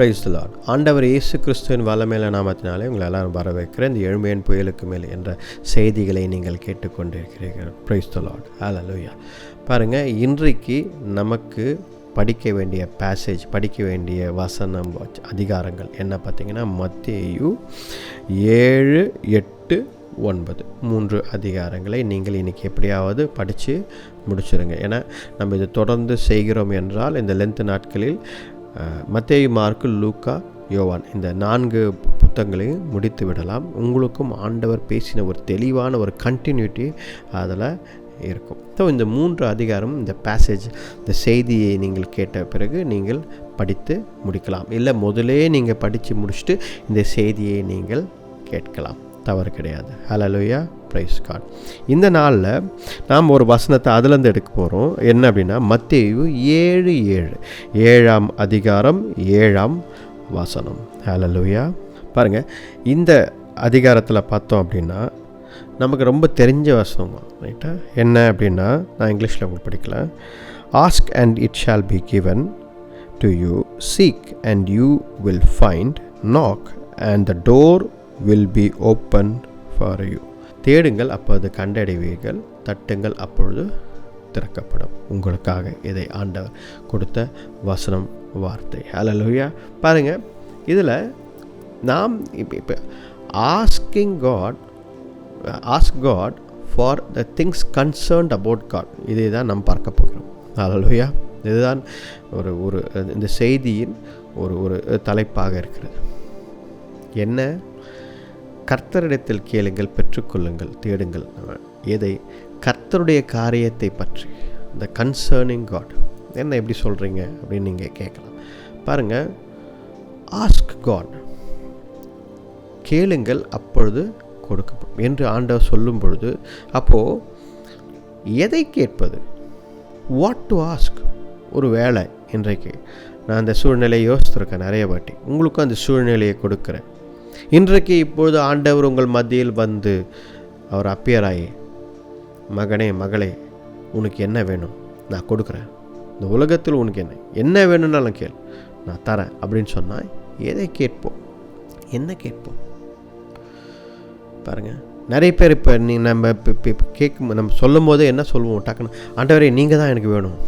Price the Lord. ஆண்டவர் இயேசு கிறிஸ்துவின் வல்லமையுள்ள நாமத்தினாலே உங்களை எல்லாரும் வரவேற்கிறேன். இந்த எழுமையின் புயலுக்கு மேல் என்ற செய்திகளை நீங்கள் கேட்டுக்கொண்டிருக்கிறீர்கள். Praise the lord. ஹல்லேலூயா. பாருங்கள், இன்றைக்கு நமக்கு படிக்க வேண்டிய பேசேஜ், படிக்க வேண்டிய வசனம், அதிகாரங்கள் என்ன பார்த்தீங்கன்னா, மத்தேயு 7, 8, 9 3 அதிகாரங்களை நீங்கள் இன்றைக்கி எப்படியாவது படித்து முடிச்சுருங்க. ஏன்னா நம்ம இது தொடர்ந்து செய்கிறோம் என்றால் இந்த லென்த் நாட்களில் மத்தேயு, மார்க்கு, லூக்கா, யோவான் இந்த 4 புத்தகங்களையும் முடித்து விடலாம். உங்களுக்கும் ஆண்டவர் பேசின ஒரு தெளிவான ஒரு கண்டினியூட்டி அதில் இருக்கும். ஸோ இந்த 3 அதிகாரம், இந்த பேசேஜ், இந்த செய்தியை நீங்கள் கேட்ட பிறகு நீங்கள் படித்து முடிக்கலாம். இல்லை முதலே நீங்கள் படித்து முடிச்சுட்டு இந்த செய்தியை நீங்கள் கேட்கலாம், தவறு கிடையாது. ஹல்லேலூயா, பிரைஸ் காட். இந்த நாளில் நாம் ஒரு வசனத்தை அதிலேருந்து எடுக்க போகிறோம். என்ன அப்படின்னா, மத்தேயு 7:7 7ஆம் அதிகாரம் 7ஆம் வசனம். ஹல்லேலூயா. பாருங்கள், இந்த அதிகாரத்தில் பார்த்தோம் அப்படின்னா நமக்கு ரொம்ப தெரிஞ்ச வசனம் தான், ரைட்டா? என்ன அப்படின்னா, நான் இங்கிலீஷில் உங்களுக்கு படிக்கல. Ask and it shall be given to you, seek and you will find, knock and the door will be open for you. தேடுங்கள், அப்பொழுது கண்டடைவீர்கள், தட்டுங்கள், அப்பொழுது திறக்கப்படும். உங்களுக்காக இதை ஆண்டவர் கொடுத்த வசனம், வார்த்தை. ஹல்லேலூயா. பாருங்கள், இதில் நாம் இப்போ ask God for the things concerned about God, இதை தான் நாம் பார்க்க போகிறோம். ஹல்லேலூயா. இதுதான் ஒரு இந்த செய்தியின் ஒரு தலைப்பாக இருக்கிறது. என்ன? கர்த்தரிடத்தில் கேளுங்கள், பெற்றுக்கொள்ளுங்கள், தேடுங்கள். எதை? கர்த்தருடைய காரியத்தை பற்றி, இந்த கன்சர்னிங் காட். என்ன எப்படி சொல்கிறீங்க அப்படின்னு நீங்கள் கேட்கலாம். பாருங்கள், ஆஸ்க் காட், கேளுங்கள் அப்பொழுது கொடுக்கப்படும் என்று ஆண்டவர் சொல்லும் பொழுது, அப்போது எதை கேட்பது? What to ask? ஒரு வேளை இன்றைக்கு நான் அந்த சூழ்நிலையை யோசித்திருக்கேன் நிறைய வாட்டி. உங்களுக்கும் அந்த சூழ்நிலையை கொடுக்குறேன். இன்றைக்கு இப்பொழுது ஆண்டவர் உங்கள் மத்தியில் வந்து அவர் அப்பியர் ஆகி, மகனே, மகளே, உனக்கு என்ன வேணும் நான் கொடுக்குறேன், இந்த உலகத்தில் உனக்கு என்ன வேணும்னாலும் கேள், நான் தரேன் அப்படின்னு சொன்னால் எதை கேட்போம்? என்ன கேட்போம்? பாருங்கள், நிறைய பேர் இப்போ நம்ம கேட்கும், நம்ம சொல்லும் போது என்ன சொல்லுவோம்? டக்குன்னு, ஆண்டவரே நீங்கள் தான் எனக்கு வேணும்,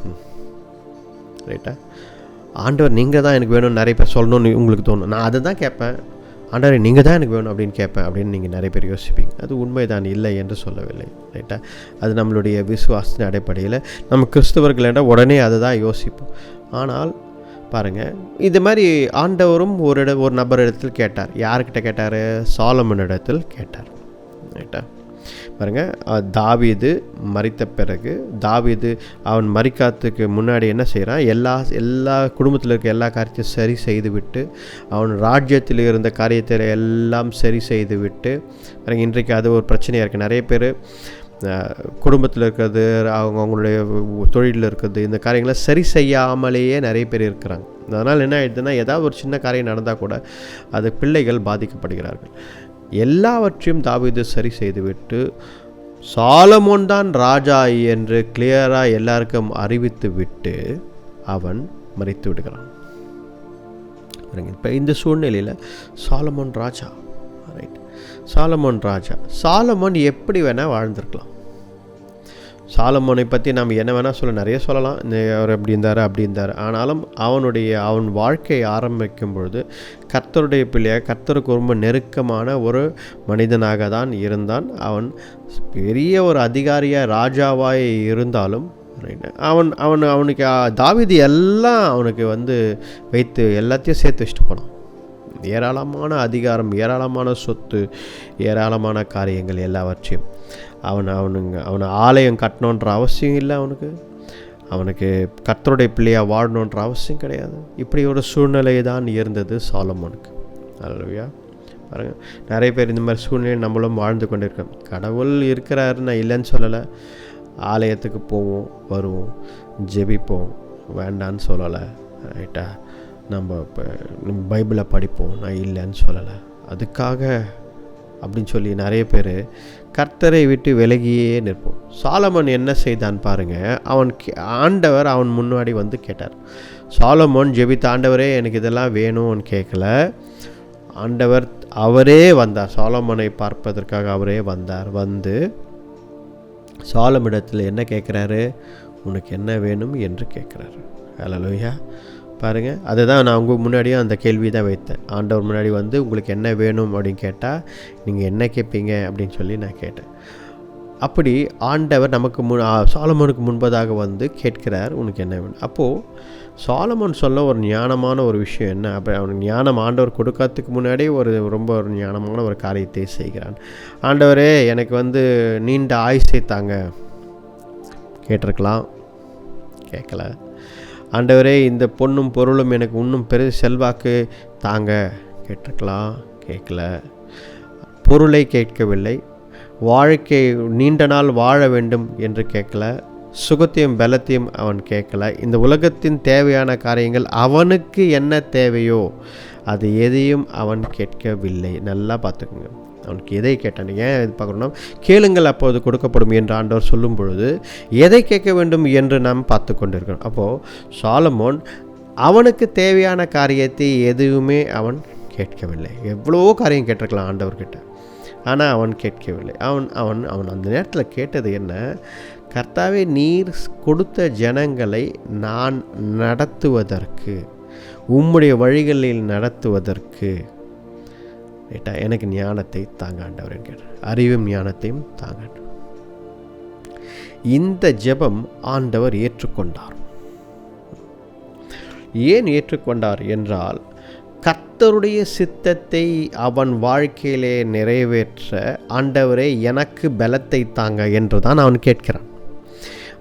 ரைட்டா? ஆண்டவர் நீங்கள் தான் எனக்கு வேணும்னு நிறைய பேர் சொல்லணும்னு உங்களுக்கு தோணும். நான் அதை தான் கேட்பேன், ஆண்டவரே நீங்கள் தான் எனக்கு வேணும் அப்படின்னு கேட்பேன் அப்படின்னு நீங்கள் நிறைய பேர் யோசிப்பீங்க. அது உண்மைதான், இல்லை என்று சொல்லவில்லை, ரைட்டா? அது நம்மளுடைய விசுவாசத்தின் அடிப்படையில் நம்ம கிறிஸ்தவர்களிடம் உடனே அதை தான் யோசிப்போம். ஆனால் பாருங்கள், இது மாதிரி ஆண்டவரும் ஒரு நபரிடத்தில் கேட்டார். யார்கிட்ட கேட்டார்? சாலமோனிடத்தில் கேட்டார், ரைட்டா? பாருங்கள், தாவீது மரித்த பிறகு, தாவீது அவன் மரிக்காததுக்கு முன்னாடி என்ன செய்கிறான்? எல்லா குடும்பத்தில் இருக்க எல்லா காரியத்தையும் சரி செய்து விட்டு, அவன் ராஜ்யத்தில் இருந்த காரியத்தை எல்லாம் சரி செய்து விட்டு, பாருங்கள், இன்றைக்கு அது ஒரு பிரச்சனையாக இருக்குது. நிறைய பேர் குடும்பத்தில் இருக்கிறது, அவங்களுடைய தொழிலில் இருக்கிறது, இந்த காரியங்களை சரி செய்யாமலேயே நிறைய பேர் இருக்கிறாங்க. அதனால் என்ன ஆகிடுதுன்னா, ஏதாவது ஒரு சின்ன காரியம் நடந்தால் கூட அது பிள்ளைகள் பாதிக்கப்படுகிறார்கள். எல்லாவற்றையும் தாவீது சரி செய்துவிட்டு, சாலமோன் தான் ராஜா என்று கிளியராக எல்லாருக்கும் அறிவித்து விட்டு அவன் மரித்து விடுகிறான். இப்போ இந்த சூழ்நிலையில் சாலமோன் ராஜா, ரைட்? சாலமோன் ராஜா, சாலமோன் எப்படி வேணால் வாழ்ந்திருக்கலாம். சாலமோனை பற்றி நாம் என்ன வேணால் நிறைய சொல்லலாம். அவர் அப்படி இருந்தார். ஆனாலும் அவன் வாழ்க்கையை ஆரம்பிக்கும் பொழுது கர்த்தருடைய பிள்ளையாக, கர்த்தருக்கு ரொம்ப நெருக்கமான ஒரு மனிதனாக தான் இருந்தான். அவன் பெரிய ஒரு அதிகாரியாக, ராஜாவாய் இருந்தாலும் அவனுக்கு தாவீது எல்லாம் அவனுக்கு வைத்து எல்லாத்தையும் சேர்த்து வச்சுட்டு போனான். ஏராளமான அதிகாரம், ஏராளமான சொத்து, ஏராளமான காரியங்கள் எல்லாவற்றையும். அவனை ஆலயம் கட்டணுன்ற அவசியம் இல்லை, அவனுக்கு கர்த்தருடைய பிள்ளையாக வாழணுன்ற அவசியம் கிடையாது. இப்படி ஒரு சூழ்நிலை தான் இருந்தது சாலமோனுக்கு. அல்லையா? பாருங்கள், நிறைய பேர் இந்த மாதிரி சூழ்நிலை நம்மளும் வாழ்ந்து கொண்டு இருக்கோம். கடவுள் இருக்கிறாரு, நான் இல்லைன்னு சொல்லலை. ஆலயத்துக்கு போவோம், வருவோம், ஜெபிப்போம், வேண்டான்னு சொல்லலை, ரைட்டா? நம்ம இப்போ பைபிளை படிப்போம், நான் இல்லைன்னு சொல்லலை. அதுக்காக அப்படின்னு சொல்லி நிறைய பேர் கர்த்தரை விட்டு விலகியே நிற்போம். சாலமோன் என்ன செய்தான் பாருங்கள். ஆண்டவர் அவன் முன்னாடி வந்து கேட்டார். சாலமோன் ஜெபித்த, ஆண்டவரே எனக்கு இதெல்லாம் வேணும்னு கேட்கல. ஆண்டவர் அவரே வந்தார், சாலமோனை பார்ப்பதற்காக அவரே வந்தார். வந்து சாலமோனிடத்தில் என்ன கேட்குறாரு? உனக்கு என்ன வேணும் என்று கேட்குறாரு. ஹல்லேலூயா. பாருங்கள், அதுதான் நான் உங்கள் முன்னாடியும் அந்த கேள்வி தான் வைத்தேன். ஆண்டவர் முன்னாடி வந்து உங்களுக்கு என்ன வேணும் அப்படின்னு கேட்டால் நீங்கள் என்ன கேட்பீங்க அப்படின்னு சொல்லி நான் கேட்டேன். அப்படி ஆண்டவர் நமக்கு சாலமோனுக்கு முன்பதாக வந்து கேட்கிறார், உனக்கு என்ன வேணும். அப்போது சாலமோன் சொல்ல ஒரு ஞானமான ஒரு விஷயம் என்ன, அப்போ அவனுக்கு ஞானம் ஆண்டவர் கொடுக்கறதுக்கு முன்னாடி ரொம்ப ஒரு ஞானமான ஒரு காரியத்தை செய்கிறான். ஆண்டவரே எனக்கு வந்து நீண்ட ஆயுசை தாங்க, கேட்டிருக்கலாம், கேட்கல. ஆண்டவரே இந்த பொண்ணும் பொருளும் எனக்கு இன்னும் பெரிய செல்வாக்கு தாங்க, கேட்டிருக்கலாம், கேட்கல. பொருளை கேட்கவில்லை. வாழ்க்கை நீண்ட நாள் வாழ வேண்டும் என்று கேட்கல. சுகத்தையும் பலத்தையும் அவன் கேட்கல. இந்த உலகத்தின் தேவையான காரியங்கள் அவனுக்கு என்ன தேவையோ அது எதையும் அவன் கேட்கவில்லை. நல்லா பார்த்துக்குங்க, அவனுக்கு எதை கேட்டான். ஏன் இது பார்க்கணும்னா, கேளுங்கள் அப்போது கொடுக்கப்படும் என்று ஆண்டவர் சொல்லும் பொழுது எதை கேட்க வேண்டும் என்று நாம் பார்த்து கொண்டிருக்கிறோம். அப்போது சாலமோன் அவனுக்கு தேவையான காரியத்தை எதுவுமே அவன் கேட்கவில்லை. எவ்வளோ காரியம் கேட்டிருக்கலாம் ஆண்டவர்கிட்ட, ஆனால் அவன் கேட்கவில்லை. அவன் அந்த நேரத்தில் கேட்டது என்ன? கர்த்தாவே, நீர் கொடுத்த ஜனங்களை நான் நடத்துவதற்கு, உம்முடைய வழிகளில் நடத்துவதற்கு எனக்கு ஞானத்தை தாங்க ஆண்டவர் என்கிறார். அறிவும் ஞானத்தையும் தாங்க. இந்த ஜெபம் ஆண்டவர் ஏற்றுக்கொண்டார். ஏன் ஏற்றுக்கொண்டார் என்றால், கர்த்தருடைய சித்தத்தை அவன் வாழ்க்கையிலே நிறைவேற்ற ஆண்டவரே எனக்கு பலத்தை தாங்க என்று தான் அவன் கேட்கிறான்.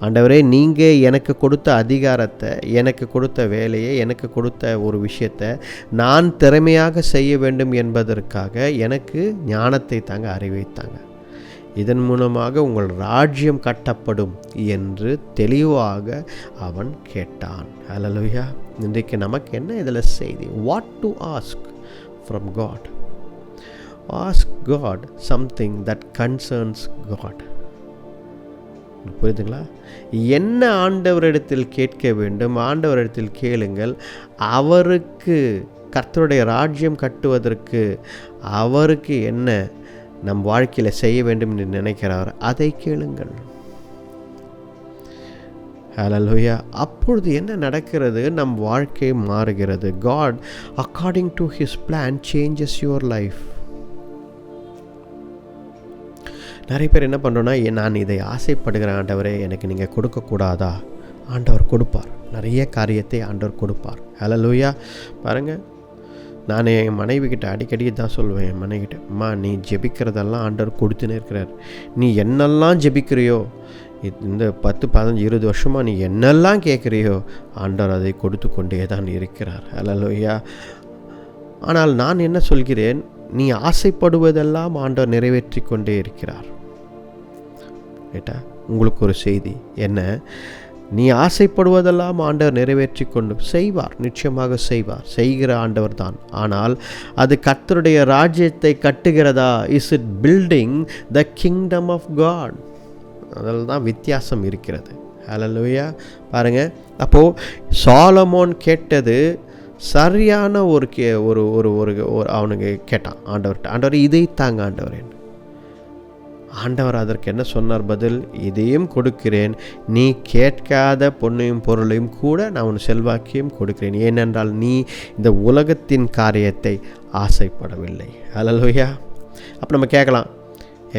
ஆண்டவரே, நீங்கள் எனக்கு கொடுத்த அதிகாரத்தை, எனக்கு கொடுத்த வேலையை, எனக்கு கொடுத்த ஒரு விஷயத்தை நான் திறமையாக செய்ய வேண்டும் என்பதற்காக எனக்கு ஞானத்தை தாங்க, அறிவை தாங்க. இதன் மூலமாக உங்கள் ராஜ்யம் கட்டப்படும் என்று தெளிவாக அவன் கேட்டான். ஹல்லேலூயா. இன்றைக்கு நமக்கு என்ன இதில் செய்தி? What to ask from God. Ask God something that concerns God. புரியுதுங்களா? என்ன ஆண்டவரிடத்தில் கேட்க வேண்டும், ஆண்டவரிடத்தில் கேளுங்கள். அவருக்கு, கர்த்தருடைய ராஜ்யம் கட்டுவதற்கு அவருக்கு என்ன நம் வாழ்க்கையில் செய்ய வேண்டும் என்று நினைக்கிறார், அதை கேளுங்கள். ஹல்லேலூயா. அப்பொழுது என்ன நடக்கிறது? நம் வாழ்க்கை மாறுகிறது. God according to his plan changes your life. நிறைய பேர் என்ன பண்ணுறோன்னா, நான் இதை ஆசைப்படுகிறேன் ஆண்டவரே, எனக்கு நீங்கள் கொடுக்கக்கூடாதா? ஆண்டவர் கொடுப்பார். நிறைய காரியத்தை ஆண்டவர் கொடுப்பார். ஹல்லேலூயா. பாருங்கள், நான் என் மனைவிக்கிட்ட அடிக்கடி தான் சொல்லுவேன். என் மனைவிக்கிட்ட, அம்மா நீ ஜெபிக்கிறதெல்லாம் ஆண்டவர் கொடுத்துனே இருக்கிறார். நீ என்னெல்லாம் ஜெபிக்கிறியோ, இந்த 10, 15, 20 வருஷமாக நீ என்னெல்லாம் கேட்குறியோ ஆண்டவர் அதை கொடுத்து கொண்டே தான் இருக்கிறார். ஹல்லேலூயா. ஆனால் நான் என்ன சொல்கிறேன், நீ ஆசைப்படுவதெல்லாம் ஆண்டவர் நிறைவேற்றி கொண்டே இருக்கிறார். ரைட்டா? உங்களுக்கு ஒரு செய்தி என்ன? நீ ஆசைப்படுவதெல்லாம் ஆண்டவர் நிறைவேற்றி கொண்டு செய்வார், நிச்சயமாக செய்வார். செய்கிற ஆண்டவர் தான். ஆனால் அது கர்த்தருடைய ராஜ்யத்தை கட்டுகிறதா? Is it building the kingdom of God? அதில் தான் வித்தியாசம் இருக்கிறது. ஹல்லேலூயா. பாருங்கள், அப்போது சாலமோன் கேட்டது சரியான ஒரு அவனுக்கு கேட்டான் ஆண்டவர்கிட்ட, ஆண்டவர் இதை தாங்க ஆண்டவர். ஆண்டவர் அதற்கு என்ன சொன்னார் பதில்? இதையும் கொடுக்கிறேன், நீ கேட்காத பொன்னையும் பொருளையும் கூட நான் உன் செல்வாக்கையும் கொடுக்கிறேன். ஏனென்றால் நீ இந்த உலகத்தின் காரியத்தை ஆசைப்படவில்லை. ஹல்லேலூயா. அப்போ நம்ம கேட்கலாம்,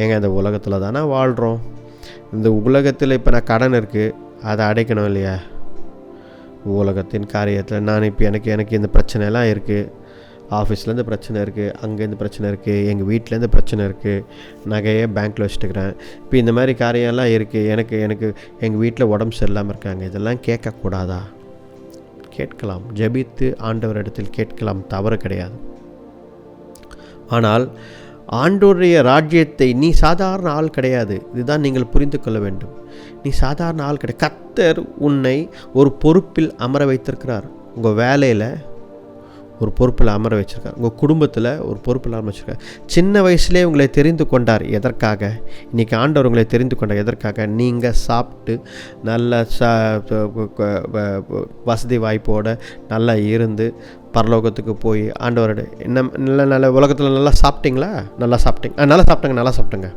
ஏங்க இந்த உலகத்தில் தானே வாழ்கிறோம், இந்த உலகத்தில் இப்போ நான் கடன் இருக்குது, அதை அடைக்கணும் இல்லையா? உலகத்தின் காரியத்தில் நான் இப்போ எனக்கு இந்த பிரச்சனைலாம் இருக்குது, ஆஃபீஸ்லேருந்து பிரச்சனை இருக்குது, அங்கேருந்து பிரச்சனை இருக்குது, எங்கள் வீட்டிலேருந்து பிரச்சனை இருக்குது, நகையே பேங்க்கில் வச்சுட்டுக்கிறேன், இப்போ இந்த மாதிரி காரியம்லாம் இருக்குது, எனக்கு எங்கள் வீட்டில் உடம்பு சரியில்லாமல் இருக்காங்க, இதெல்லாம் கேட்கக்கூடாதா? கேட்கலாம். ஜெபித்து ஆண்டவரிடத்தில் கேட்கலாம், தவறு கிடையாது. ஆனால் ஆண்டவருடைய ராஜ்யத்தை, நீ சாதாரண ஆள் கிடையாது. இதுதான் நீங்கள் புரிந்து கொள்ள வேண்டும். நீ சாதாரண ஆள் கிடையாது. கர்த்தர் உன்னை ஒரு பொறுப்பில் அமர வைத்திருக்கிறார். உங்கள் வேலையில் ஒரு பொறுப்பில் அமர வச்சுருக்கார். உங்கள் குடும்பத்தில் ஒரு பொறுப்பில் அமர வச்சுருக்கார். சின்ன வயசுலேயே உங்களை தெரிந்து கொண்டார். எதற்காக? இன்றைக்கி ஆண்டவர் உங்களை தெரிந்து கொண்டார். எதற்காக? நீங்கள் சாப்பிட்டு நல்ல வசதி வாய்ப்போடு நல்லா இருந்து பரலோகத்துக்கு போய் ஆண்டவரோட நல்ல உலகத்தில் நல்லா சாப்பிட்டீங்களா? நல்லா சாப்பிட்டேங்க.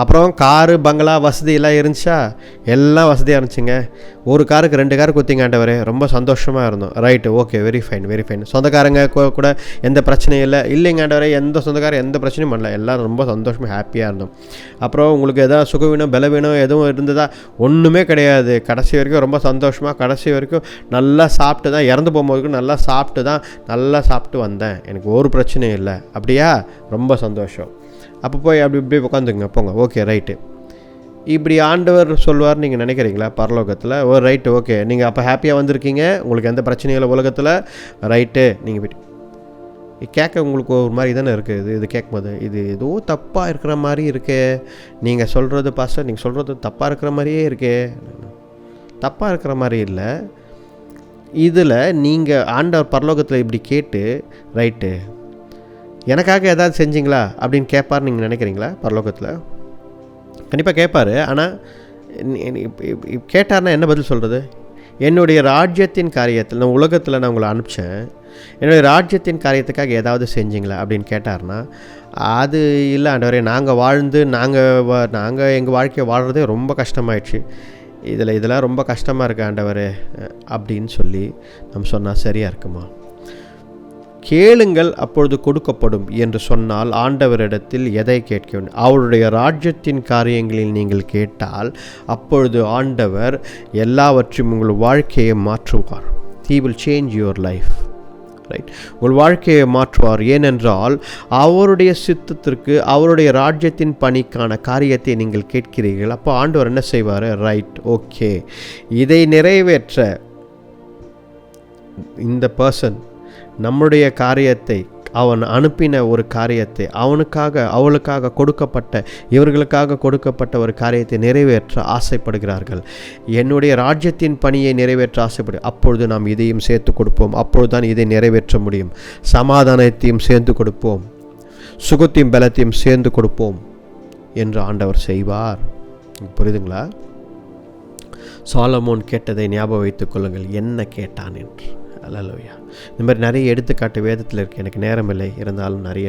அப்புறம் காரு பங்களா வசதி எல்லாம் இருந்துச்சா? எல்லாம் வசதியாக இருந்துச்சுங்க. ஒரு காருக்கு 2 கார் கொடுத்தீங்க ஆண்டவரே, ரொம்ப சந்தோஷமாக இருந்தோம். Right, okay, very fine. சொந்தக்காரங்க கூட எந்த பிரச்சனையும் இல்லைங்க ஆண்டவரே, எந்த சொந்தக்காரர் எந்த பிரச்சனையும் பண்ணல, எல்லோரும் ரொம்ப சந்தோஷமாக ஹாப்பியாக இருந்தோம். அப்புறம் உங்களுக்கு எதாவது சுகவீனம் பலவீனம் எதுவும் இருந்ததா? ஒன்றுமே கிடையாது. கடைசி வரைக்கும் ரொம்ப சந்தோஷமாக, கடைசி வரைக்கும் நல்லா சாப்பிட்டு தான், இறந்து போகும்போது நல்லா சாப்பிட்டு வந்தேன், எனக்கு ஒரு பிரச்சனையும் இல்லை. அப்படியா? ரொம்ப சந்தோஷம். அப்போ போய் இப்படி உட்காந்துங்க, போங்க, ஓகே, ரைட்டு. இப்படி ஆண்டவர் சொல்வார்னு நீங்கள் நினைக்கிறீங்களா பரலோகத்தில்? ரைட்டு, ஓகே, நீங்கள் அப்போ ஹாப்பியாக வந்திருக்கீங்க, உங்களுக்கு எந்த பிரச்சனையும் இல்லை உலகத்தில், ரைட்டு. நீங்கள் போய்ட்டு கேட்க உங்களுக்கு ஒரு மாதிரி தானே இருக்குது. இது கேட்கும்போது இது ஏதோ தப்பாக இருக்கிற மாதிரி இருக்கே, நீங்கள் சொல்கிறது பாஸ்டர், நீங்கள் சொல்கிறது தப்பாக இருக்கிற மாதிரியே இருக்கே. தப்பாக இருக்கிற மாதிரி இல்லை. இதில் நீங்கள் ஆண்டவர் பரலோகத்தில் இப்படி கேட்டு, ரைட்டு, எனக்காக ஏதாவது செஞ்சிங்களா அப்படின்னு கேட்பார் நீங்கள் நினைக்கிறீங்களா? பரலோகத்தில் கண்டிப்பாக கேட்பார். ஆனால் கேட்டார்னா என்ன பதில் சொல்கிறது? என்னுடைய ராஜ்யத்தின் காரியத்தில், நான் உலகத்தில் நான் உங்களை அனுப்பிச்சேன், என்னுடைய ராஜ்யத்தின் காரியத்துக்காக ஏதாவது செஞ்சிங்களா அப்படின்னு கேட்டார்னா, அது இல்லை ஆண்டவரே, நாங்கள் எங்கள் வாழ்க்கையை வாழ்கிறதே ரொம்ப கஷ்டமாயிடுச்சு, இதெல்லாம் ரொம்ப கஷ்டமாக இருக்குது ஆண்டவரே அப்படின்னு சொல்லி நம்ம சொன்னால் சரியாக இருக்குமா? கேளுங்கள் அப்பொழுது கொடுக்கப்படும் என்று சொன்னால் ஆண்டவரிடத்தில் எதை கேட்க வேண்டும்? அவருடைய ராஜ்யத்தின் காரியங்களில் நீங்கள் கேட்டால் அப்பொழுது ஆண்டவர் எல்லாவற்றையும் உங்கள் வாழ்க்கையை மாற்றுவார். He will change your life. Right, உங்கள் வாழ்க்கையை மாற்றுவார். ஏனென்றால் அவருடைய சித்தத்திற்கு, அவருடைய ராஜ்யத்தின் பணிக்கான காரியத்தை நீங்கள் கேட்கிறீர்கள். அப்போ ஆண்டவர் என்ன செய்வார்? ரைட், ஓகே, இதை நிறைவேற்ற இந்த பர்சன் நம்முடைய காரியத்தை, அவன் அனுப்பின ஒரு காரியத்தை, அவளுக்காக கொடுக்கப்பட்ட, இவர்களுக்காக கொடுக்கப்பட்ட ஒரு காரியத்தை நிறைவேற்ற ஆசைப்படுகிறார்கள். என்னுடைய ராஜ்யத்தின் பணியை நிறைவேற்ற அப்பொழுது நாம் இதையும் சேர்த்து கொடுப்போம். அப்பொழுது தான் இதை நிறைவேற்ற முடியும். சமாதானத்தையும் சேர்ந்து கொடுப்போம், சுகத்தையும் பலத்தையும் சேர்ந்து கொடுப்போம் என்று ஆண்டவர் செய்வார். புரியுதுங்களா? சாலமோன் கேட்டதை ஞாபகம் வைத்துக் கொள்ளுங்கள், என்ன கேட்டான் என்று. அல்லேலூயா. இந்த மாதிரி நிறைய எடுத்துக்காட்டு வேதத்தில் இருக்குது. எனக்கு நேரம் இல்லை, இருந்தாலும் நிறைய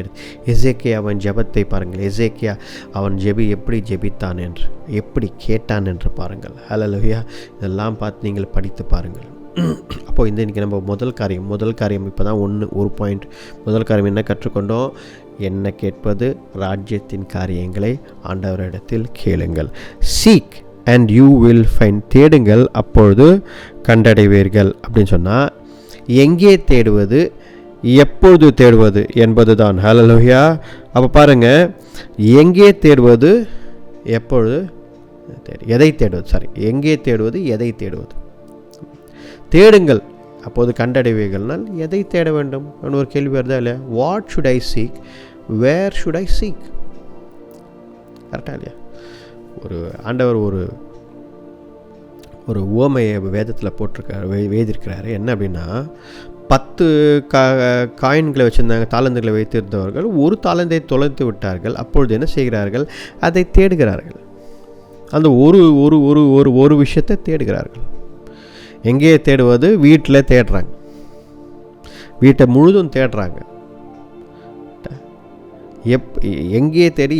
எசேக்கியா அவன் ஜெபத்தை பாருங்கள். எசேக்கியா அவன் எப்படி ஜெபித்தான் என்று, எப்படி கேட்டான் என்று பாருங்கள். அல்லேலூயா. இதெல்லாம் பார்த்து நீங்கள் படித்து பாருங்கள். அப்போது இன்றைக்கி நம்ம முதல் காரியம் இப்போ தான் ஒரு பாயிண்ட். முதல் காரியம் என்ன கற்றுக்கொண்டோம்? என்ன கேட்பது? ராஜ்யத்தின் காரியங்களை ஆண்டவரிடத்தில் கேளுங்கள். Seek and you will find. தேடுங்கள் அப்பொழுது கண்டடைவீர்கள் அப்படின்னு சொன்னால், எங்கே தேடுவது, எப்பொழுது தேடுவது என்பது தான். ஹல்லேலூயா. அப்போ பாருங்கள், எங்கே தேடுவது, எப்பொழுது எதை தேடுவது, எங்கே தேடுவது, எதை தேடுவது. தேடுங்கள் அப்போது கண்டடைவீர்கள்னால் எதை தேட வேண்டும் ஒரு கேள்வி வருதா இல்லையா? What should I seek, where should I seek? கரெக்டாக இல்லையா? ஒரு ஆண்டவர் ஒரு உவமையை வேதத்தில் எழுதியிருக்கிறாரு. என்ன அப்படின்னா, 10 காயின்களை வச்சுருந்தாங்க, தாளந்துகளை வைத்திருந்தவர்கள் ஒரு தாளந்தை தொலைத்து விட்டார்கள். அப்பொழுது என்ன செய்கிறார்கள்? அதை தேடுகிறார்கள். அந்த ஒரு விஷயத்தை தேடுகிறார்கள். எங்கே தேடுவது? வீட்டில் தேடுறாங்க, வீட்டை முழுதும் தேடுறாங்க.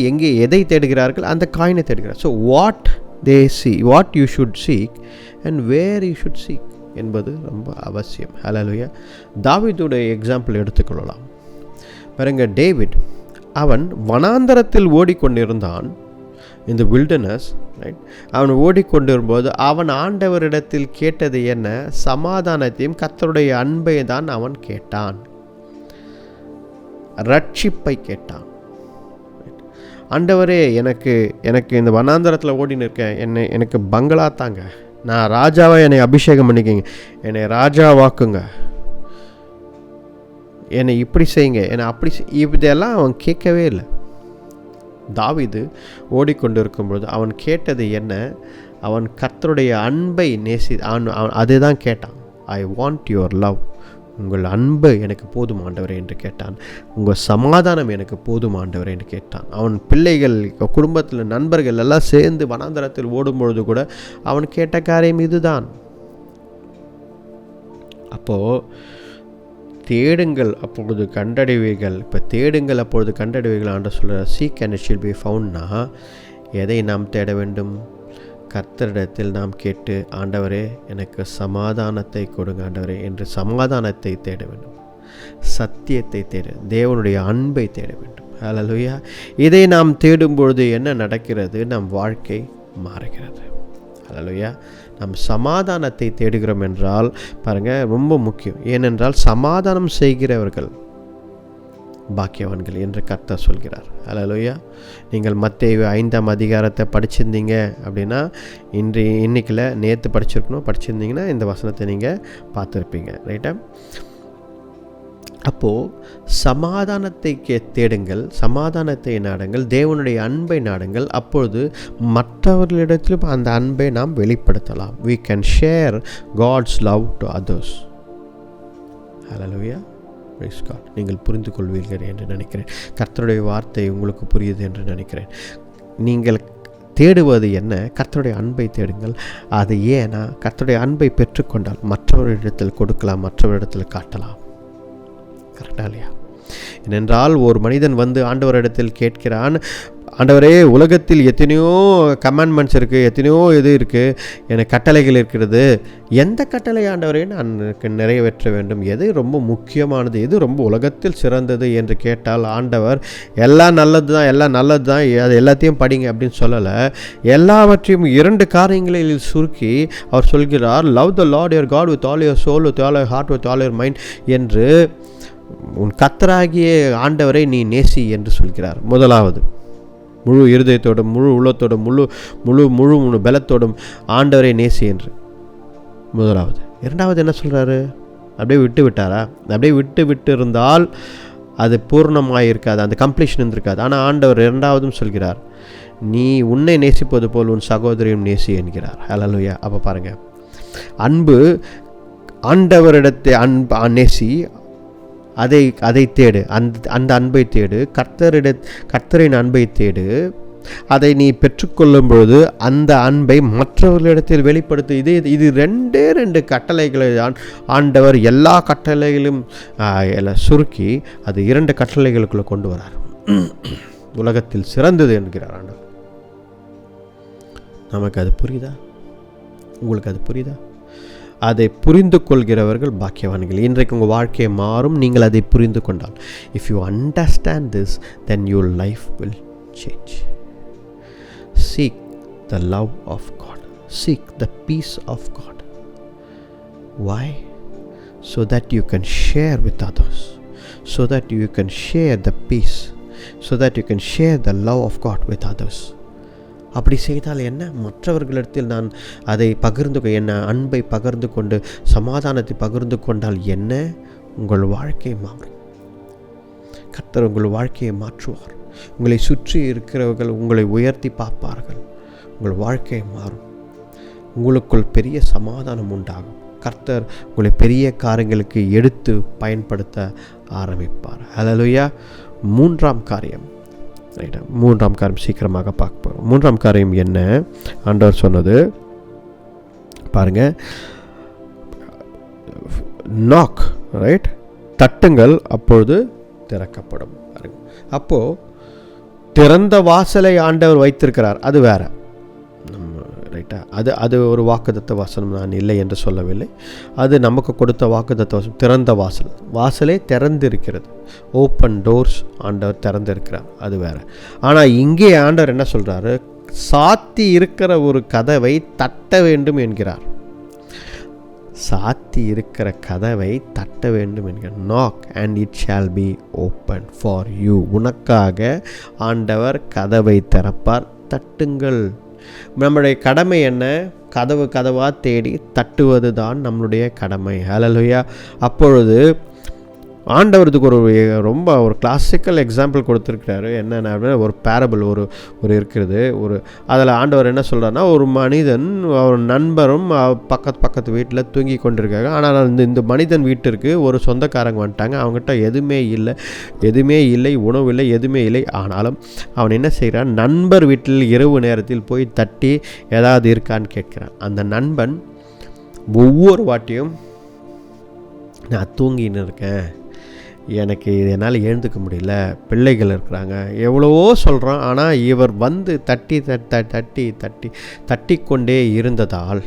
எங்கே எதை தேடுகிறார்கள்? அந்த காயினை தேடுகிறார்கள். So what you should seek and where you should seek என்பது ரொம்ப அவசியம். ஹல்லேலூயா. தாவீதுடைய எக்ஸாம்பிள் எடுத்துக்கொள்ளலாம். பாருங்க, டேவிட் அவன் வனாந்தரத்தில் ஓடிக்கொண்டிருந்தான், இந்த வில்டர்னஸ், ரைட். அவன் ஓடிக்கொண்டிருக்கும்போது அவன் ஆண்டவரிடத்தில் கேட்டது என்ன? சமாதானத்தையும் கர்த்தருடைய அன்பை தான் அவன் கேட்டான், ரட்சிப்பை கேட்டான். ஆண்டவரே, எனக்கு இந்த வனாந்தரத்தில் ஓடின்னு இருக்கேன், எனக்கு பங்களா தாங்க, நான் ராஜாவை என்னை அபிஷேகம் பண்ணிக்கிங்க, என்னை ராஜாவாக்குங்க, என்னை இப்படி செய்யுங்க, என்னை அப்படி இதெல்லாம் அவன் கேட்கவே இல்லை. தாவீது ஓடிக்கொண்டு இருக்கும்பொழுது அவன் கேட்டது என்ன? அவன் கர்த்தருடைய அன்பை அதுதான் கேட்டான். ஐ வாண்ட் யுவர் லவ், உங்கள் அன்பு எனக்கு போதும் ஆண்டவரே என்று கேட்டான். உங்கள் சமாதானம் எனக்கு போதும் ஆண்டவரே என்று கேட்டான். அவன் பிள்ளைகள், குடும்பத்தில் நண்பர்கள் எல்லாம் சேர்ந்து வனாந்தரத்தில் ஓடும்பொழுது கூட அவன் கேட்ட காரியம் இதுதான். அப்போது தேடுங்கள் அப்பொழுது கண்டடைவீர்கள். இப்போ தேடுங்கள் அப்பொழுது கண்டடைவீர்கள் ஆண்டு சொல்கிறார். Seek and it shall be ஃபவுண்ட்னா எதை நாம் தேட வேண்டும்? கர்த்தரிடத்தில் நாம் கேட்டு, ஆண்டவரே எனக்கு சமாதானத்தை கொடுங்க ஆண்டவரே என்று சமாதானத்தை தேட வேண்டும். சத்தியத்தை தேட, தேவனுடைய அன்பை தேட வேண்டும். ஹல்லேலூயா. இதை நாம் தேடும்பொழுது என்ன நடக்கிறது? நம் வாழ்க்கை மாறுகிறது. ஹல்லேலூயா. நாம் சமாதானத்தை தேடுகிறோம் என்றால் பாருங்கள், ரொம்ப முக்கியம். ஏனென்றால் சமாதானம் செய்கிறவர்கள் பாக்கியவான்கள் என்று கர்த்தர் சொல்கிறார். ஹல்லேலூயா. நீங்கள் மத்தேயு 5ஆம் அதிகாரத்தை படிச்சிருந்தீங்க அப்படின்னா, இன்னைக்குல நேற்று படிச்சிருந்தீங்கன்னா இந்த வசனத்தை நீங்கள் பார்த்துருப்பீங்க. ரைட்டா? அப்போது சமாதானத்தை தேடுங்கள், சமாதானத்தை நாடுங்கள், தேவனுடைய அன்பை நாடுங்கள். அப்பொழுது மற்றவர்களிடத்திலும் அந்த அன்பை நாம் வெளிப்படுத்தலாம். we can share God's love to others. Hallelujah. Praise God. நீங்கள் புரிந்து கொள்வீர்கள் என்று நினைக்கிறேன். கர்த்தருடைய வார்த்தை உங்களுக்கு புரியுது என்று நினைக்கிறேன். நீங்கள் தேடுவது என்ன? கர்த்தருடைய அன்பை தேடுங்கள். அது ஏன்னா கர்த்தருடைய அன்பை பெற்றுக்கொண்டால் மற்றவரிடத்தில் கொடுக்கலாம், மற்றவரிடத்தில் காட்டலாம். கரெக்டா இல்லையா? ஏனென்றால் ஒரு மனிதன் வந்து ஆண்டவரிடத்தில் கேட்கிறான், ஆண்டவரே உலகத்தில் எத்தனையோ கமாண்ட்மெண்ட்ஸ் இருக்குது, எத்தனையோ இது இருக்குது, எனக்கு கட்டளைகள் இருக்கிறது, எந்த கட்டளை ஆண்டவரே நான் நிறைவேற்ற வேண்டும்? எது ரொம்ப முக்கியமானது? எது ரொம்ப உலகத்தில் சிறந்தது என்று கேட்டால் ஆண்டவர் எல்லாம் நல்லது தான், அது எல்லாத்தையும் படிங்க அப்படின்னு சொல்லலை. எல்லாவற்றையும் 2 காரியங்களில் சுருக்கி அவர் சொல்கிறார், love the Lord your God with all your soul, with all your heart, with all your mind என்று உன் கர்த்தராகிய ஆண்டவரை நீ நேசி என்று சொல்கிறார். முதலாவது, முழு இருதயத்தோடும், முழு உள்ளத்தோடும், முழு பலத்தோடும் ஆண்டவரை நேசி என்று முதலாவது. இரண்டாவது என்ன சொல்கிறாரு? அப்படியே விட்டாரா? அப்படியே விட்டு இருந்தால் அது பூர்ணமாக இருக்காது, அந்த கம்ப்ளீஷன் இருந்திருக்காது. ஆனால் ஆண்டவர் இரண்டாவதும் சொல்கிறார், நீ உன்னை நேசிப்பது போல் உன் சகோதரியும் நேசி என்கிறார். ஹல்லேலூயா. அப்போ பாருங்கள், அன்பு ஆண்டவரிடத்தை நேசி, அதை தேடு, அந்த அன்பை தேடு, கர்த்தரின் அன்பை தேடு. அதை நீ பெற்றுக்கொள்ளும் பொழுது அந்த அன்பை மற்றவர்களிடத்தில் வெளிப்படுத்து. இது 2 கட்டளைகளை தான் ஆண்டவர் எல்லா கட்டளைகளும் சுருக்கி அது 2 கட்டளைகளுக்குள்ளே கொண்டு வரார். உலகத்தில் சிறந்தது என்கிறார் ஆண்டவர். நமக்கு அது புரியுதா? உங்களுக்கு அது புரியுதா? அதை புரிந்து கொள்கிறவர்கள் பாக்கியவான்கள். இன்றைக்கு உங்கள் வாழ்க்கையை மாறும் நீங்கள் அதை புரிந்து கொண்டால். If you understand this, then your life will change. Seek the love of God. Seek the peace of God. Why? So that you can share with others. So that you can share the peace. So that you can share the love of God with others. அப்படி செய்தால் என்ன? மற்றவர்களிடத்தில் நான் அதை என்ன அன்பை பகிர்ந்து கொண்டு சமாதானத்தை பகிர்ந்து கொண்டால் என்ன? உங்கள் வாழ்க்கை மாறும். கர்த்தர் உங்கள் வாழ்க்கையை மாற்றுவார். உங்களை சுற்றி இருக்கிறவர்கள் உங்களை உயர்த்தி பார்ப்பார்கள். உங்கள் வாழ்க்கை மாறும். உங்களுக்குள் பெரிய சமாதானம் உண்டாகும். கர்த்தர் உங்களை பெரிய காரியங்களுக்கு எடுத்து பயன்படுத்த ஆரம்பிப்பார். ஹல்லேலூயா. 3ஆம் காரியம், ரைட்டா? 3ஆம் காரியம் சீக்கிரமாக பார்க்க போகிறோம். 3ஆம் காரியம் என்ன? ஆண்டவர் சொன்னது பாருங்க, நாக், ரைட்? தட்டுங்கள் அப்பொழுது திறக்கப்படும். பாருங்க, அப்போது திறந்த வாசலை ஆண்டவர் வைத்திருக்கிறார், அது வேற, ரைட்டா? அது ஒரு வாக்குத்தத்த வசனம் நான் இல்லை என்று சொல்லவில்லை. அது நமக்கு கொடுத்த வாக்குத்தத்த வசனம். திறந்த வாசலே திறந்திருக்கிறது. ஓப்பன் டோர்ஸ் ஆண்டவர் திறந்திருக்கிறார், அது வேற. ஆனால் இங்கே ஆண்டவர் என்ன சொல்கிறாரு? சாத்தி இருக்கிற ஒரு கதவை தட்ட வேண்டும் என்கிறார். சாத்தி இருக்கிற கதவை தட்ட வேண்டும் என்கிறார். Knock and it shall B open for you. உனக்காக ஆண்டவர் கதவை திறப்பார். தட்டுங்கள். நம்முடைய கடமை என்ன? கதவாக தேடி தட்டுவது தான் நம்மளுடைய கடமை. ஹல்லேலூயா. அப்பொழுது ஆண்டவருக்கு ரொம்ப ஒரு கிளாசிக்கல் எக்ஸாம்பிள் கொடுத்துருக்கிறாரு. என்னென்ன ஒரு பேரபிள் ஒரு இருக்கிறது. அதில் ஆண்டவர் என்ன சொல்கிறாருன்னா, ஒரு மனிதன் ஒரு நண்பரும் பக்கத்து வீட்டில் தூங்கி கொண்டிருக்காங்க. ஆனால் இந்த மனிதன் வீட்டிற்கு ஒரு சொந்தக்காரங்க வந்துட்டாங்க. அவங்ககிட்ட எதுவுமே இல்லை, உணவு இல்லை, எதுவுமே இல்லை. ஆனாலும் அவன் என்ன செய்கிறான், நண்பர் வீட்டில் இரவு நேரத்தில் போய் தட்டி ஏதாவது இருக்கான்னு கேட்குறான். அந்த நண்பன் ஒவ்வொரு வாட்டியும், நான் தூங்கின்னு இருக்கேன், எனக்கு என்னால் எழுந்துக்க முடியல, பிள்ளைகள் இருக்கிறாங்க, எவ்வளவோ சொல்கிறான். ஆனால் இவர் வந்து தட்டி தட்டி தட்டி தட்டி கொண்டே இருந்ததால்,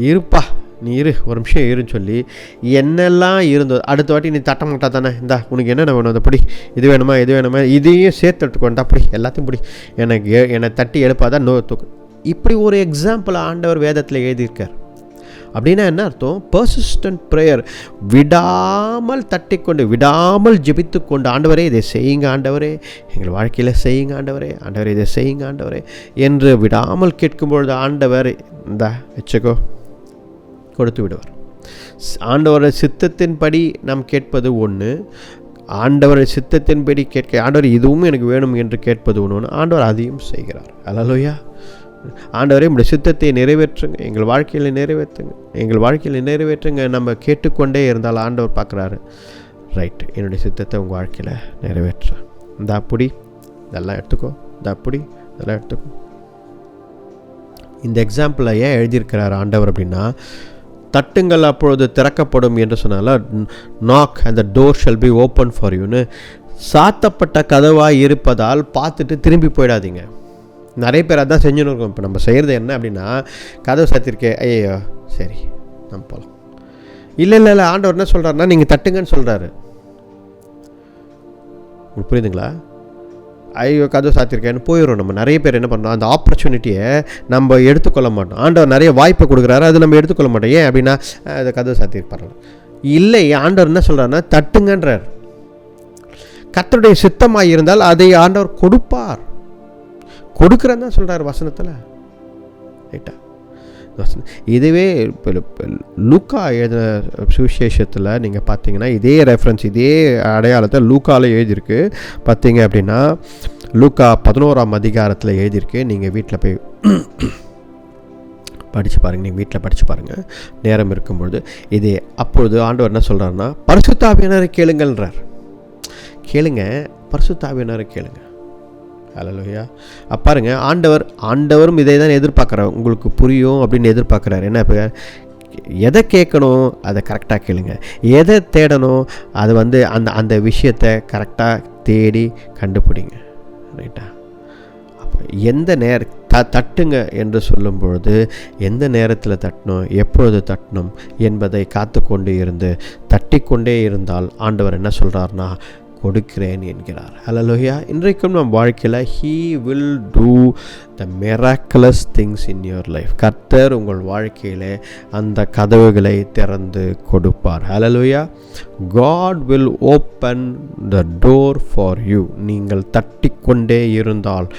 இருப்பா நீ இரு, ஒரு நிமிஷம் இருன்னு சொல்லி என்னெல்லாம் இருந்தது. அடுத்த வாட்டி நீ தட்ட மாட்டா தானே, இந்தா உனக்கு என்னென்ன வேணும், அதை பிடி, இது வேணுமா, இதையும் சேர்த்து எடுத்துக்கொண்டா, அப்படி எல்லாத்தையும் பிடி, என்னை தட்டி எழுப்பாதான் தூக்கு. இப்படி ஒரு எக்ஸாம்பிள் ஆண்டவர் வேதத்தில் எழுதியிருக்கார். அப்படின்னா என்ன அர்த்தம்? பர்சிஸ்டன்ட் ப்ரேயர், விடாமல் தட்டிக்கொண்டு, விடாமல் ஜெபித்து கொண்டு, ஆண்டவரே இதை செய்யுங்க, ஆண்டவரே எங்கள் வாழ்க்கையில் செய்யுங்க, ஆண்டவரே இதை செய்யுங்க, ஆண்டவரே என்று விடாமல் கேட்கும்பொழுது ஆண்டவர் இந்தா வச்சுக்கோ கொடுத்து விடுவார். ஆண்டவரோட சித்தத்தின்படி நாம் கேட்பது ஒன்று, ஆண்டவர் சித்தத்தின்படி கேட்க, ஆண்டவர் இதுவும் எனக்கு வேணும் என்று கேட்பது ஒன்று, ஆண்டவர் அதையும் செய்கிறார். அல்லேலூயா. ஆண்டவரே உம்முடைய சித்தத்தை நிறைவேற்றுங்க, எங்கள் வாழ்க்கையில் நிறைவேற்றுங்க. நம்ம கேட்டுக்கொண்டே இருந்தால் ஆண்டவர் பார்க்குறாரு, ரைட், என்னுடைய சித்தத்தை உங்கள் வாழ்க்கையில் நிறைவேற்ற, இந்த அப்படி இதெல்லாம் எடுத்துக்கோ, இந்த அப்படி இதெல்லாம் எடுத்துக்கோ. இந்த எக்ஸாம்பிளை ஏன் எழுதியிருக்கிறார் ஆண்டவர் அப்படின்னா, தட்டுங்கள் அப்பொழுது திறக்கப்படும் என்று சொன்னால, knock and the door shall be open for யூன்னு. சாத்தப்பட்ட கதவாக இருப்பதால் பார்த்துட்டு திரும்பி போயிடாதீங்க. நிறைய பேர் அதான் செஞ்சுன்னு இருக்கோம். இப்போ நம்ம செய்கிறது என்ன அப்படின்னா, கதவு சாத்திருக்கே, ஐயோ சரி நம்ம போகலாம். இல்லை ஆண்டவர் என்ன சொல்கிறாருன்னா, நீங்கள் தட்டுங்கன்னு சொல்கிறாரு. உங்களுக்கு புரியுதுங்களா? ஐயோ கதவு சாத்திருக்கேன்னு போயிடும். நம்ம நிறைய பேர் என்ன பண்ணுறோம், அந்த ஆப்பர்ச்சுனிட்டியை நம்ம எடுத்துக்கொள்ள மாட்டோம். ஆண்டவர் நிறைய வாய்ப்பை கொடுக்குறாரு, அது நம்ம எடுத்துக்கொள்ள மாட்டோம். ஏன் அப்படின்னா, அதை கதவு சாத்திருப்பாரு. இல்லை, ஆண்டவர் என்ன சொல்கிறாருன்னா, தட்டுங்கன்றார். கர்த்தருடைய சித்தமாக இருந்தால் அதை ஆண்டவர் கொடுப்பார். கொடுக்குறேன்னு தான் சொல்கிறார் வசனத்தில், ரைட்டா? இதுவே லூக்கா எழுதின சுவிசேஷத்தில் நீங்கள் பார்த்தீங்கன்னா, இதே ரெஃபரன்ஸ், இதே அடையாளத்தை லூக்காவில் எழுதியிருக்கு. பார்த்தீங்க அப்படின்னா, லூக்கா 11ஆம் அதிகாரத்தில் எழுதியிருக்கு. நீங்கள் வீட்டில் போய் படித்து பாருங்கள், நேரம் இருக்கும்பொழுது. இதே அப்பொழுது ஆண்டவர் என்ன சொல்கிறாருன்னா, பரிசுத்த ஆவியானவரை கேளுங்கள்ன்றார். கேளுங்க, பரிசுத்த ஆவியானவரை கேளுங்க. அல்லேலூயா. பாருங்க, ஆண்டவரும் இதை தான் எதிர்பார்க்குறாரு. உங்களுக்கு புரியும் அப்படின்னு எதிர்பார்க்குறாரு. என்ன, இப்போ எதை கேட்கணும் அதை கரெக்டாக கேளுங்க, எதை தேடணும் அது அந்த விஷயத்தை கரெக்டாக தேடி கண்டுபிடிங்க, ரைட்டா? அப்போ எந்த தட்டுங்க என்று சொல்லும் பொழுது எந்த நேரத்தில் தட்டணும், எப்பொழுது தட்டணும் என்பதை காத்து கொண்டு இருந்து தட்டிக்கொண்டே இருந்தால் ஆண்டவர் என்ன சொல்கிறார்னா, கொடுக்கிறேன் என்கிறார். அல்லேலூயா. இன்றைக்கும் நம் வாழ்க்கையில் He will do the miraculous things in your life. கர்த்தர் உங்கள் வாழ்க்கையில் அந்த கதவுகளை திறந்து கொடுப்பார். அல்லேலூயா. God will open the door for you. நீங்கள் தட்டிக்கொண்டே இருந்தால்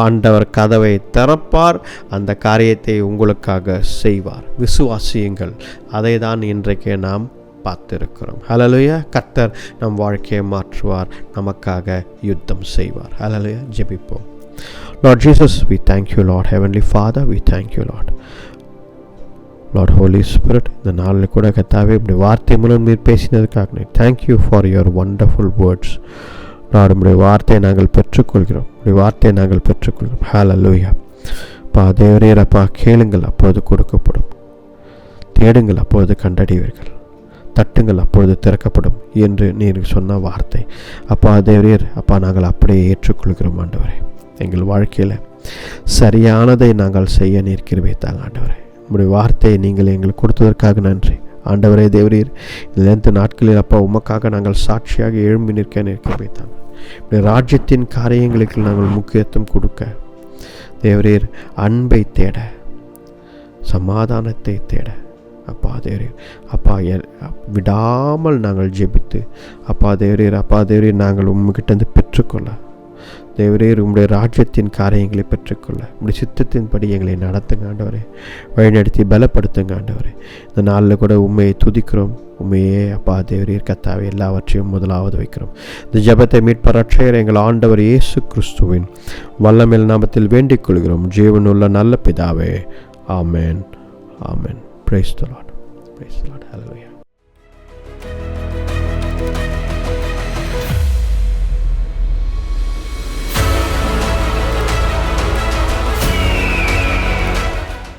ஆண்டவர் கதவை திறப்பார், அந்த காரியத்தை உங்களுக்காக செய்வார். விசுவாசியுங்கள். அதை தான் இன்றைக்கு நாம் பார்த்திருக்கிறோம். ஹல்லேலூயா. கர்த்தர் நம் வாழ்க்கையை மாற்றுவார், நமக்காக யுத்தம் செய்வார். ஹல்லேலூயா. ஜெபிப்போம். Lord Jesus, we thank you, Lord. Heavenly Father, we thank you, Lord. Lord Holy Spirit, இந்த நாளில் கூட கர்த்தாவே இப்படி வார்த்தை மூலம் நீர் பேசினதுக்காக thank you for your wonderful words. Lord, உம்முடைய வார்த்தையை நாங்கள் பெற்றுக்கொள்கிறோம். ஹல்லேலூயா. தேவரே, அப்பா கேளுங்கள், அப்பொழுது கொடுக்கப்படும். தேடுங்கள், அப்பொழுது கண்டடைவீர்கள். தட்டுங்கள், அப்பொழுது திறக்கப்படும் என்று நீர் சொன்ன வார்த்தை. தேவரீர், நாங்கள் அப்படியே ஏற்றுக்கொள்கிறோம். ஆண்டவரே, எங்கள் வாழ்க்கையில் சரியானதை நாங்கள் செய்ய நீர் கிருபை தாங்க. ஆண்டவரே, உம்முடைய வார்த்தையை நீங்கள் எங்களுக்கு கொடுத்ததற்காக நன்றி. ஆண்டவரே தேவரீர், இந்த நாட்களில் உமக்காக நாங்கள் சாட்சியாக எழும்பி நிற்க கிருபை தாங்க. இப்படி ராஜ்யத்தின் காரியங்களுக்கு நாங்கள் முக்கியத்துவம் கொடுக்க தேவரீர், அன்பை தேட, சமாதானத்தை தேட தேவரீர், விடாமல் நாங்கள் ஜெபித்து தேவரீர், நாங்கள் உங்ககிட்ட பெற்றுக்கொள்ள தேவரீர் உம்முடைய ராஜ்யத்தின் காரியங்களை பெற்றுக்கொள்ள உம்முடைய சித்தத்தின்படி எங்களை நடத்துங்க ஆண்டவரே. வழிநடத்தி பலப்படுத்துங்க ஆண்டவரே. இந்த நாளில் கூட உண்மையை துதிக்கிறோம். உண்மையே அப்பா தேவரீர் கர்த்தாவே எல்லாவற்றையும் முதலாவது வைக்கிறோம். இந்த ஜெபத்தை மீட்பர் ரட்சகர் எங்கள் ஆண்டவர் இயேசு கிறிஸ்துவின் வல்லமையில் நாமத்தில் வேண்டிக் கொள்கிறோம் ஜீவனுள்ள நல்ல பிதாவே. Amen. Amen. Praise the lord. Praise the lord. Hallelujah.